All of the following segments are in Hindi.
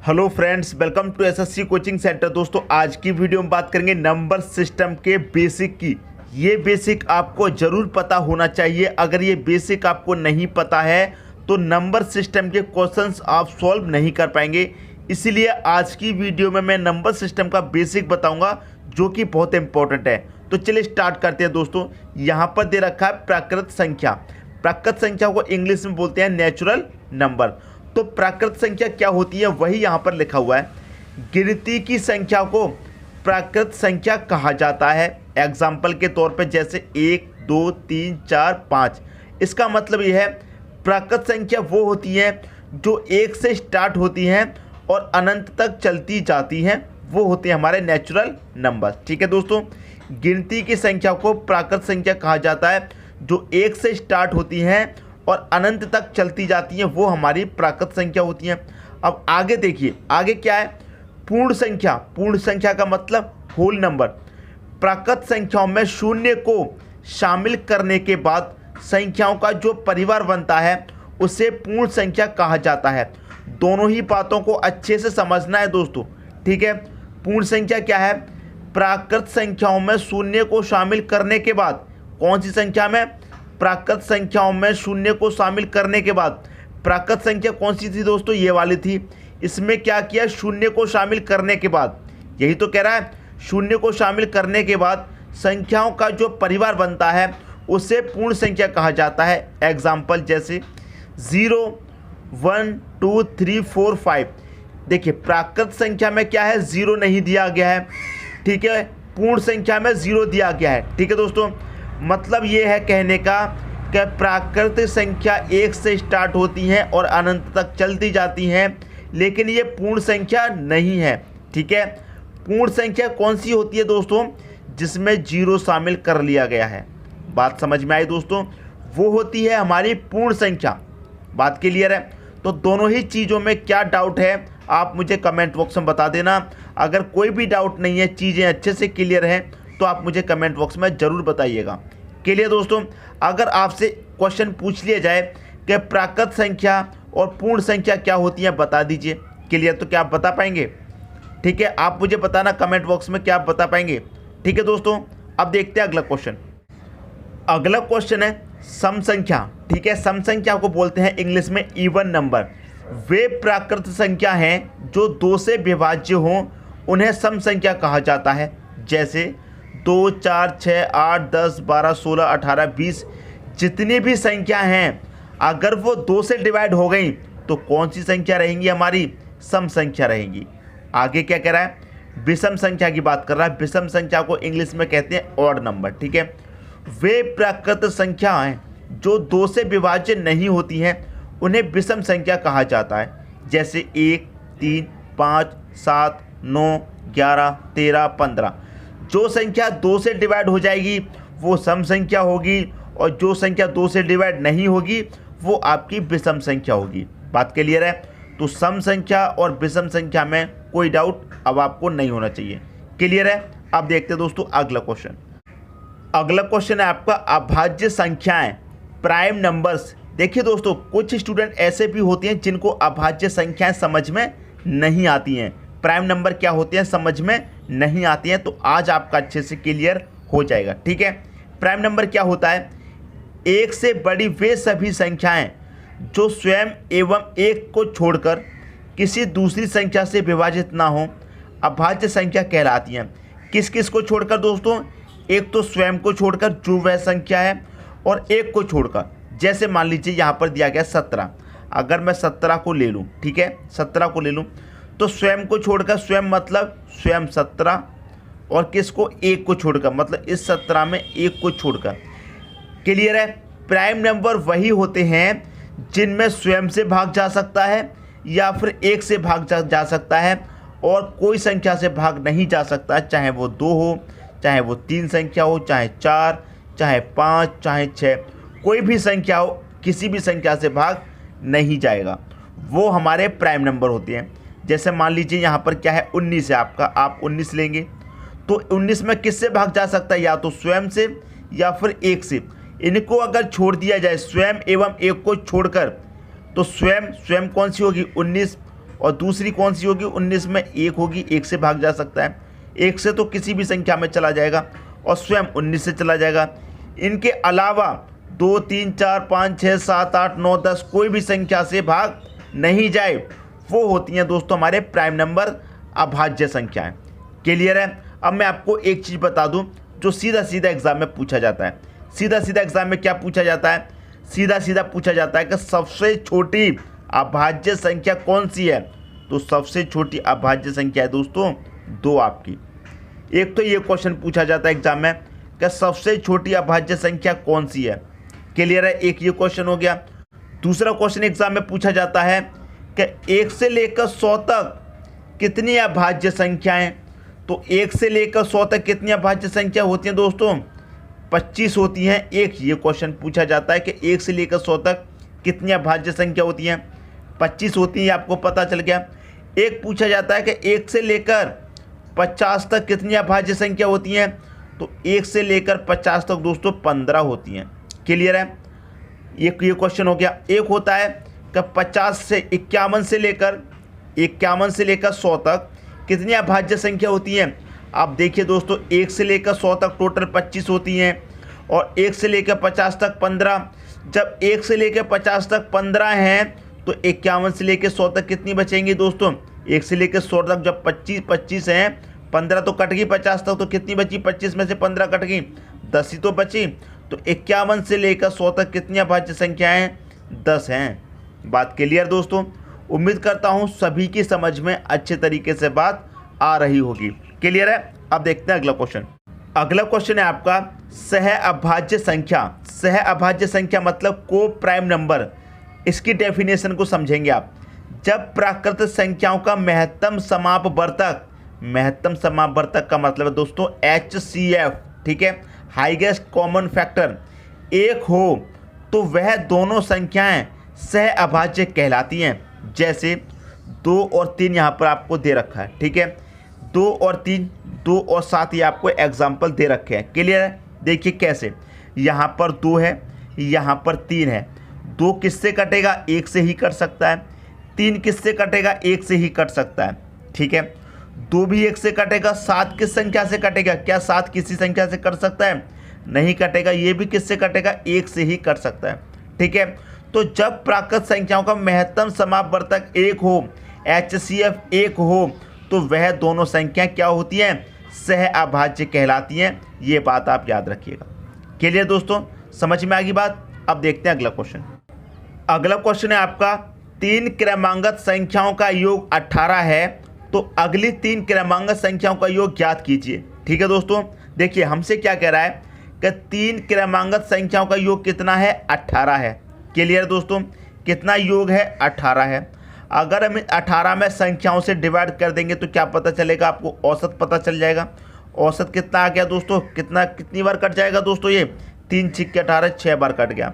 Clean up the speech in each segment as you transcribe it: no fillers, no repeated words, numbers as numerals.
Hello friends, welcome to SSC coaching centre. दोस्तों, आज की वीडियो में बात करेंगे नंबर सिस्टम के बेसिक की। ये बेसिक आपको ज़रूर पता होना चाहिए। अगर ये बेसिक आपको नहीं पता है तो नंबर सिस्टम के क्वेश्चंस आप सॉल्व नहीं कर पाएंगे। इसीलिए आज की वीडियो में मैं नंबर सिस्टम का बेसिक बताऊंगा जो कि बहुत इंपॉर्टेंट है। तो चलिए स्टार्ट करते हैं। दोस्तों, यहाँ पर दे रखा है प्राकृत संख्या। प्राकृत संख्या को इंग्लिश में बोलते हैं नेचुरल नंबर। तो प्राकृत संख्या क्या होती है वही यहाँ पर लिखा हुआ है। गिनती की संख्या को प्राकृत संख्या कहा जाता है। एग्जाम्पल के तौर पे जैसे 1, 2, 3, 4, 5। इसका मतलब यह है प्राकृत संख्या वो होती है जो 1 से स्टार्ट होती हैं और अनंत तक चलती जाती हैं, वो होते हैं हमारे नेचुरल नंबर। ठीक है दोस्तों, गिनती की संख्या को प्राकृत संख्या कहा जाता है जो 1 से स्टार्ट होती हैं और अनंत तक चलती जाती हैं, वो हमारी प्राकृत संख्या होती हैं। अब आगे देखिए, आगे क्या है? पूर्ण संख्या। पूर्ण संख्या का मतलब होल नंबर। प्राकृत संख्याओं में शून्य को शामिल करने के बाद संख्याओं का जो परिवार बनता है उसे पूर्ण संख्या कहा जाता है। दोनों ही बातों को अच्छे से समझना है दोस्तों। ठीक है, पूर्ण संख्या क्या है? प्राकृत संख्याओं में शून्य को शामिल करने के बाद, कौन सी संख्या में? प्राकृत संख्याओं में शून्य को शामिल करने के बाद। प्राकृत संख्या कौन सी थी दोस्तों? ये वाली थी। इसमें क्या किया? शून्य को शामिल करने के बाद, यही तो कह रहा है, शून्य को शामिल करने के बाद संख्याओं का जो परिवार बनता है उसे पूर्ण संख्या कहा जाता है। एग्जाम्पल जैसे 0, 1, 2, 3, 4, 5। देखिए, प्राकृत संख्या में क्या है? 0 नहीं दिया गया है। ठीक है, पूर्ण संख्या में 0 दिया गया है। ठीक है दोस्तों, मतलब ये है कहने का कि प्राकृतिक संख्या 1 से स्टार्ट होती हैं और अनंत तक चलती जाती हैं, लेकिन ये पूर्ण संख्या नहीं है। ठीक है, पूर्ण संख्या कौन सी होती है दोस्तों? जिसमें 0 शामिल कर लिया गया है। बात समझ में आई दोस्तों? वो होती है हमारी पूर्ण संख्या। बात क्लियर है? तो दोनों ही चीज़ों में क्या डाउट है आप मुझे कमेंट बॉक्स में बता देना। अगर कोई भी डाउट नहीं है, चीज़ें अच्छे से क्लियर हैं, तो आप मुझे कमेंट बॉक्स में ज़रूर बताइएगा। क्लियर दोस्तों? अगर आपसे क्वेश्चन पूछ लिया जाए कि प्राकृत संख्या और पूर्ण संख्या क्या होती है, बता दीजिए। क्लियर? तो क्या आप बता पाएंगे? ठीक है, आप मुझे बताना कमेंट बॉक्स में क्या आप बता पाएंगे। ठीक है दोस्तों, अब देखते हैं अगला क्वेश्चन। अगला क्वेश्चन है सम संख्या। ठीक है, सम संख्या को बोलते हैं इंग्लिश में इवन नंबर। वे प्राकृत संख्या हैं जो 2 से विभाज्य हों, उन्हें सम संख्या कहा जाता है। जैसे 2, 4, 6, 8, 10, 12, 16, 18, 20 जितनी भी संख्या हैं, अगर वो 2 से डिवाइड हो गई तो कौन सी संख्या रहेंगी? हमारी सम संख्या रहेंगी। आगे क्या कह रहा है? विषम संख्या की बात कर रहा है। विषम संख्या को इंग्लिश में कहते हैं ऑड नंबर। ठीक है, वे प्राकृत संख्या हैं जो 2 से विभाज्य नहीं होती हैं, उन्हें विषम संख्या कहा जाता है। जैसे 1, 3, 5, 7, 9, 11, 13, 15। जो संख्या 2 से डिवाइड हो जाएगी वो सम संख्या होगी, और जो संख्या 2 से डिवाइड नहीं होगी वो आपकी विषम संख्या होगी। बात क्लियर है? तो सम संख्या और विषम संख्या में कोई डाउट अब आपको नहीं होना चाहिए। क्लियर है? अब देखते हैं दोस्तों अगला क्वेश्चन। अगला क्वेश्चन है आपका अभाज्य संख्याएं, प्राइम नंबर्स। देखिए दोस्तों, कुछ स्टूडेंट ऐसे भी होते हैं जिनको अभाज्य संख्याएं समझ में नहीं आती हैं। प्राइम नंबर क्या होते हैं समझ में नहीं आती हैं, तो आज आपका अच्छे से क्लियर हो जाएगा। ठीक है, प्राइम नंबर क्या होता है? 1 से बड़ी वे सभी संख्याएं जो स्वयं एवं 1 को छोड़कर किसी दूसरी संख्या से विभाजित ना हो, अभाज्य संख्या कहलाती हैं। किस किस को छोड़कर दोस्तों? एक तो स्वयं को छोड़कर जो वह संख्या है, और 1 को छोड़कर। जैसे मान लीजिए यहाँ पर दिया गया 17। अगर मैं 17 को ले लूँ, ठीक है, 17 को ले लूँ, तो स्वयं को छोड़कर, स्वयं मतलब स्वयं 17, और किसको? 1 को छोड़कर, मतलब इस 17 में 1 को छोड़कर। क्लियर है? प्राइम नंबर वही होते हैं जिनमें स्वयं से भाग जा सकता है या फिर 1 से भाग जा सकता है, और कोई संख्या से भाग नहीं जा सकता, चाहे वो 2 हो, चाहे वो 3 संख्या हो, चाहे 4, चाहे 5, चाहे 6, कोई भी संख्या हो, किसी भी संख्या से भाग नहीं जाएगा। वो हमारे प्राइम नंबर होते हैं। जैसे मान लीजिए यहाँ पर क्या है? 19 है आपका, आप 19 लेंगे तो 19 में किससे भाग जा सकता है? या तो स्वयं से या फिर 1 से। इनको अगर छोड़ दिया जाए, स्वयं एवं 1 को छोड़कर, तो स्वयं कौन सी होगी? 19, और दूसरी कौन सी होगी, 19 में 1 होगी, 1 से भाग जा सकता है, 1 से तो किसी भी संख्या में चला जाएगा और स्वयं 19 से चला जाएगा। इनके अलावा 2, 3, 4, 5, 6, 7, 8, 9, 10 कोई भी संख्या से भाग नहीं जाए, वो होती हैं दोस्तों हमारे प्राइम नंबर अभाज्य संख्याएं। क्लियर है। अब मैं आपको एक चीज़ बता दूं जो सीधा सीधा एग्जाम में पूछा जाता है। सीधा सीधा एग्जाम में क्या पूछा जाता है, सीधा सीधा पूछा जाता है कि सबसे छोटी अभाज्य संख्या कौन सी है। तो सबसे छोटी अभाज्य संख्या है दोस्तों 2 आपकी। एक तो ये क्वेश्चन पूछा जाता है एग्जाम में कि सबसे छोटी अभाज्य संख्या कौन सी है। क्लियर है, एक ये क्वेश्चन हो गया। दूसरा क्वेश्चन एग्जाम में पूछा जाता है कि 1 से लेकर 100 तक कितनी अभाज्य संख्याएं। तो 1 से लेकर 100 तक कितनी अभाज्य संख्या होती हैं दोस्तों, 25 होती हैं। एक ये क्वेश्चन पूछा जाता है कि 1 से लेकर 100 तक कितनी अभाज्य संख्या होती हैं, 25 होती हैं, आपको पता चल गया। एक पूछा जाता है कि 1 से लेकर 50 तक कितनी अभाज्य संख्या होती हैं। तो 1 से लेकर 50 तक दोस्तों 15 होती हैं। क्लियर है, ये क्वेश्चन हो गया। एक होता है कि 51 से लेकर 100 तक कितनी अभाज्य संख्या होती हैं। आप देखिए दोस्तों 1 से लेकर 100 तक टोटल 25 होती हैं और 1 से लेकर 50 तक 15। जब 1 से लेकर 50 तक 15 हैं तो 51 से लेकर 100 तक कितनी बचेंगी दोस्तों, 1 से लेकर 100 तक जब 25 हैं, 15 तो कट गई, 50 तक तो कितनी बची, 25 में से 15 कट गई, 10 ही तो बची। तो 51 से लेकर 100 तक कितनी अभाज्य संख्याएं, 10 हैं। बात क्लियर दोस्तों। उम्मीद करता हूं सभी की समझ में अच्छे तरीके से बात आ रही होगी। क्लियर है। अब देखते हैं अगला क्वेश्चन। अगला क्वेश्चन है आपका सह अभाज्य संख्या। सह अभाज्य संख्या मतलब को प्राइम नंबर। इसकी डेफिनेशन को समझेंगे आप। जब प्राकृत संख्याओं का महत्तम समापवर्तक का मतलब है दोस्तों HCF, ठीक है, हाईएस्ट कॉमन फैक्टर 1 हो तो वह दोनों संख्याएं सह अभाज्य कहलाती हैं। जैसे 2 और 3 यहाँ पर आपको दे रखा है, ठीक है, 2 और 3, 2 और 7 ये आपको एग्जाम्पल दे रखे हैं। क्लियर है। देखिए कैसे, यहाँ पर 2 है, यहाँ पर 3 है। 2 किससे कटेगा, 1 से ही कट सकता है। 3 किससे कटेगा, 1 से ही कट सकता है, ठीक है। 2 भी 1 से कटेगा। 7 किस संख्या से कटेगा, क्या 7 किसी संख्या से कट सकता है, नहीं कटेगा। ये भी किससे कटेगा, 1 से ही कट सकता है, ठीक है। तो जब प्राकृत संख्याओं का महत्तम समापवर्तक 1 हो, HCF 1 हो, तो वह दोनों संख्याएं क्या होती हैं, सह अभाज्य कहलाती हैं। ये बात आप याद रखिएगा। क्लियर दोस्तों, समझ में आ गई बात। अब देखते हैं अगला क्वेश्चन। अगला क्वेश्चन है आपका 3 क्रमांगत संख्याओं का योग 18 है, तो अगली 3 क्रमांगत संख्याओं का योग ज्ञात कीजिए। ठीक है दोस्तों, देखिए हमसे क्या कह रहा है कि 3 क्रमांगत संख्याओं का योग कितना है, 18 है। क्लियर दोस्तों, कितना योग है, 18 है। अगर हम 18 में संख्याओं से डिवाइड कर देंगे तो क्या पता चलेगा आपको, औसत पता चल जाएगा। औसत कितना आ गया दोस्तों, कितनी बार कट जाएगा दोस्तों, ये 3 छिक्के 18 6 बार कट गया।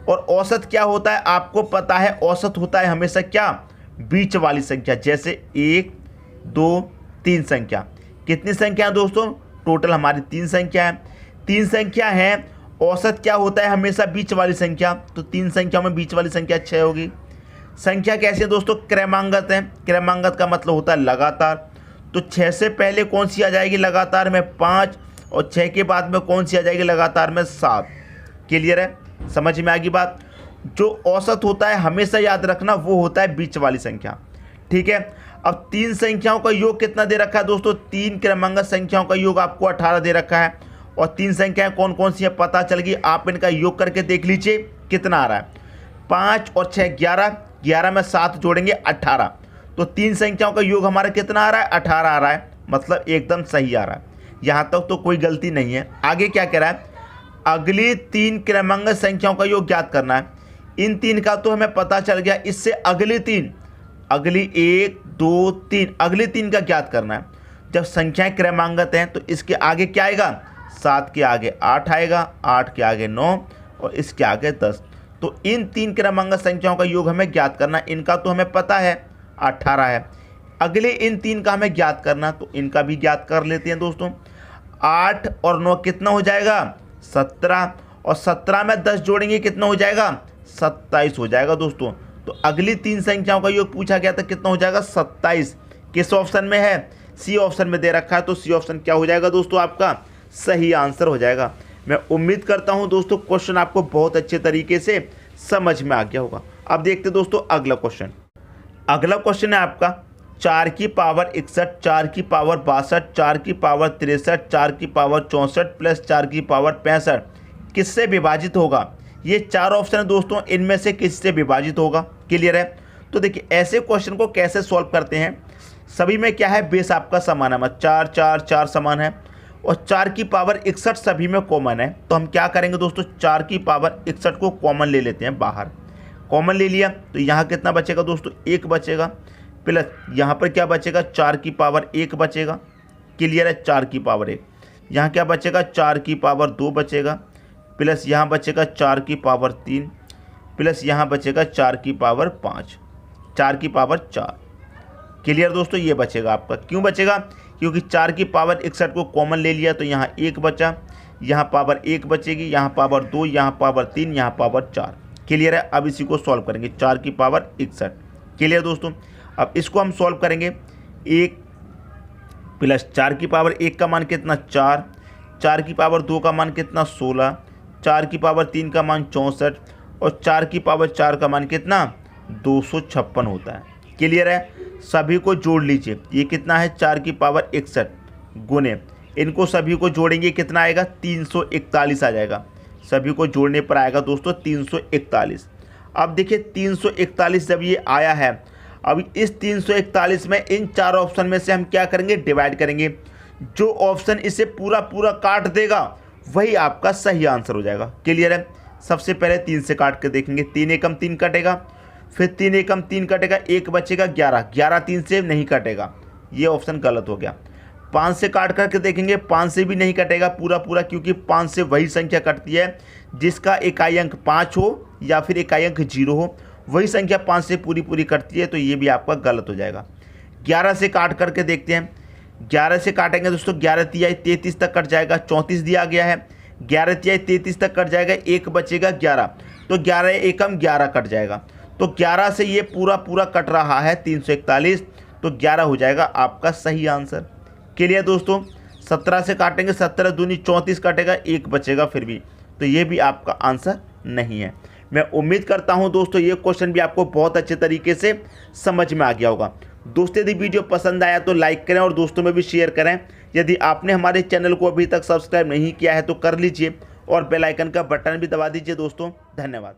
और औसत क्या होता है आपको पता है, औसत होता है हमेशा क्या, बीच वाली संख्या। जैसे 1 2 3 संख्या, कितनी संख्या है दोस्तों, टोटल हमारी 3 संख्या है। 3 संख्या है, औसत क्या होता है हमेशा बीच वाली संख्या। तो 3 संख्याओं में बीच वाली संख्या 6 होगी। संख्या कैसी है दोस्तों, क्रमांगत है। क्रमांगत का मतलब होता है लगातार। तो 6 से पहले कौन सी आ जाएगी लगातार में, 5, और 6 के बाद में कौन सी आ जाएगी लगातार में, 7। क्लियर है, समझ में आ गई बात। जो औसत होता है हमेशा याद रखना, वो होता है बीच वाली संख्या। ठीक है, अब 3 संख्याओं का योग कितना दे रखा है दोस्तों, 3 क्रमांगत संख्याओं का योग आपको 18 दे रखा है। और 3 संख्याएं कौन कौन सी है पता चल गई। आप इनका योग करके देख लीजिए कितना आ रहा है, 5 और 6 11, 11 में 7 जोड़ेंगे 18। तो 3 संख्याओं का योग हमारा कितना आ रहा है, 18 आ रहा है, मतलब एकदम सही आ रहा है। यहाँ तक तो कोई गलती नहीं है। आगे क्या कह रहा है, अगली 3 क्रमांगत संख्याओं का योग ज्ञात करना है। इन 3 का तो हमें पता चल गया, इससे अगली 3, अगली 1 2 3, अगली 3 का ज्ञात करना है। जब संख्याएं क्रमांगत हैं तो इसके आगे क्या आएगा, 7 के आगे 8 आएगा, 8 के आगे 9 और इसके आगे 10। तो इन 3 क्रमांगत संख्याओं का योग हमें ज्ञात करना। इनका तो हमें पता है 18 है, अगले इन 3 का हमें ज्ञात करना, तो इनका भी ज्ञात कर लेते हैं दोस्तों। 8 और 9 कितना हो जाएगा, 17, और 17 में 10 जोड़ेंगे कितना हो जाएगा, 27 हो जाएगा दोस्तों। तो अगली 3 संख्याओं का योग पूछा गया था, कितना हो जाएगा 27। किस ऑप्शन में है, सी ऑप्शन में दे रखा है, तो सी ऑप्शन क्या हो जाएगा दोस्तों, आपका सही आंसर हो जाएगा। मैं उम्मीद करता हूं दोस्तों क्वेश्चन आपको बहुत अच्छे तरीके से समझ में आ गया होगा। अब देखते हैं दोस्तों अगला क्वेश्चन। अगला क्वेश्चन है आपका 4 की पावर 61, 4 की पावर 62, 4 की पावर 63, 4 की पावर 64 प्लस 4 की पावर 65 किससे विभाजित होगा। ये 4 ऑप्शन है दोस्तों, इनमें से किससे विभाजित होगा। क्लियर है। तो देखिए ऐसे क्वेश्चन को कैसे सॉल्व करते हैं, सभी में क्या है, बेस आपका समान है, 4 4 4 समान है और 4 की पावर 61 सभी में कॉमन है। तो हम क्या करेंगे दोस्तों, 4 की पावर 61 को कॉमन ले लेते हैं बाहर। कॉमन ले लिया तो यहाँ कितना बचेगा दोस्तों, 1 बचेगा, प्लस यहाँ पर क्या बचेगा, 4 की पावर 1 बचेगा। क्लियर है, 4 की पावर 1। यहाँ क्या बचेगा, 4 की पावर 2 बचेगा, प्लस यहाँ बचेगा 4 की पावर 3, प्लस यहाँ बचेगा 4 की पावर 5, 4 की पावर 4। क्लियर दोस्तों, ये बचेगा आपका। क्यों बचेगा, क्योंकि 4 की पावर 61 को कॉमन ले लिया तो यहाँ 1 बचा, यहाँ पावर 1 बचेगी, यहाँ पावर 2, यहाँ पावर 3, यहाँ पावर 4। क्लियर है। अब इसी को सॉल्व करेंगे, 4 की पावर 61। क्लियर दोस्तों। अब इसको हम सॉल्व करेंगे, 1 प्लस 4 की पावर 1 का मान कितना 4, 4 की पावर 2 का मान कितना 16, 4 की पावर 3 का मान 64 और 4 की पावर 4 का मान कितना 256 होता है। क्लियर है। सभी को जोड़ लीजिए, ये कितना है 4 की पावर 61 गुने, इनको सभी को जोड़ेंगे कितना आएगा 341 आ जाएगा। सभी को जोड़ने पर आएगा दोस्तों 341। अब देखिए 341 जब ये आया है, अब इस 341 में इन 4 ऑप्शन में से हम क्या करेंगे, डिवाइड करेंगे। जो ऑप्शन इसे पूरा पूरा काट देगा वही आपका सही आंसर हो जाएगा। क्लियर है। सबसे पहले 3 से काट के देखेंगे, 3 एकम 3 कटेगा, फिर 3 एकम 3 कटेगा, 1 बचेगा 11, 11 3 से नहीं कटेगा, ये ऑप्शन गलत हो गया। 5 से काट करके देखेंगे, 5 से भी नहीं कटेगा पूरा पूरा, क्योंकि 5 से वही संख्या कटती है जिसका इकाई अंक 5 हो या फिर इकाई अंक 0 हो, वही संख्या 5 से पूरी पूरी कटती है, तो ये भी आपका गलत हो जाएगा। 11 से काट करके देखते हैं, 11 से काटेंगे दोस्तों, 11 तिहाई 33 तक कट जाएगा, 34 दिया गया है, 11 तिहाई 33 तक कट जाएगा, 1 बचेगा 11, तो 11 एकम 11 कट जाएगा। तो 11 से ये पूरा पूरा कट रहा है 341, तो 11 हो जाएगा आपका सही आंसर। क्लियर दोस्तों। 17 से काटेंगे, 17 दूनी 34 कटेगा, 1 बचेगा फिर भी, तो ये भी आपका आंसर नहीं है। मैं उम्मीद करता हूं दोस्तों ये क्वेश्चन भी आपको बहुत अच्छे तरीके से समझ में आ गया होगा। दोस्तों यदि वीडियो पसंद आया तो लाइक करें और दोस्तों में भी शेयर करें। यदि आपने हमारे चैनल को अभी तक सब्सक्राइब नहीं किया है तो कर लीजिए और बेल आइकन का बटन भी दबा दीजिए दोस्तों। धन्यवाद।